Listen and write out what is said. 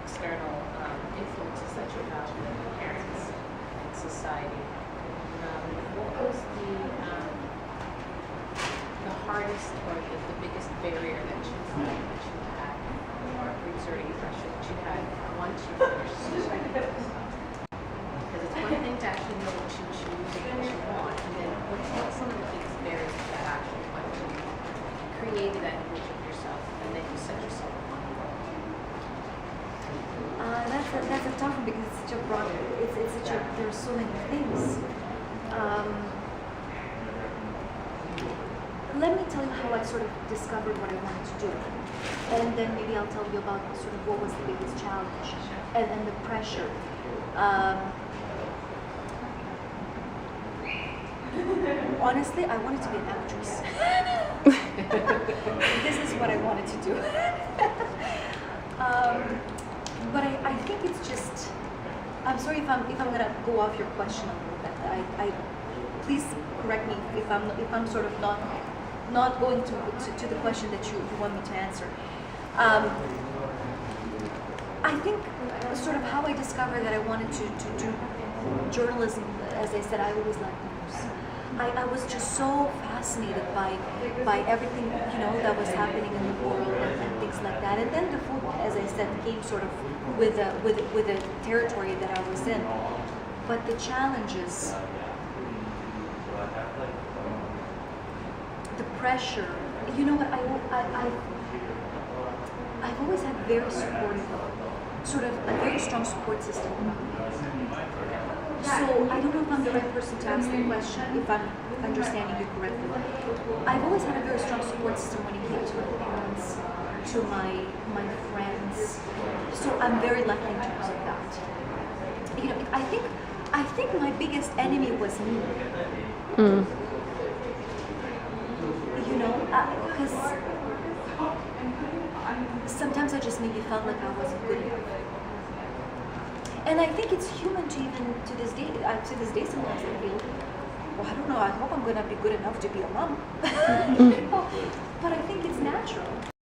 external influences that you have with parents and society. What was the hardest or the biggest barrier that you felt that you had, or exerting pressure that you had once you finished school? Because it's one thing to actually know what you choose and what you want, and then what's some of the biggest barriers to that actually once you created that image of yourself and then you set yourself on the road? That's a tough one because it's such a broad. It's such a. There's so many things. Let me tell you how I sort of discovered what I wanted to do, and then maybe I'll tell you about sort of what was the biggest challenge and the pressure. Honestly, I wanted to be an actress. This is what I wanted to do. But I think it's just. I'm sorry if I'm gonna go off your question a little bit. I please correct me if I'm sort of not going to the question that you want me to answer. I think sort of how I discovered that I wanted to do journalism. As I said, I always liked news. I was just so fascinated by everything that was happening in the world and things like that. And then the food, as I said, came sort of with the territory that I was in. But the challenges, the pressure, you know what? I've always had very supportive, sort of a very strong support system around me. So I don't know if I'm the right person to ask the question, if I'm understanding you correctly. I've always had a very strong support system when it came to my parents, to my friends. So I'm very lucky in terms of that. I think my biggest enemy was me. Because sometimes I just maybe felt like I wasn't good enough. And I think it's human to even to this day sometimes I feel, well, I don't know, I hope I'm gonna be good enough to be a mom. But I think it's natural.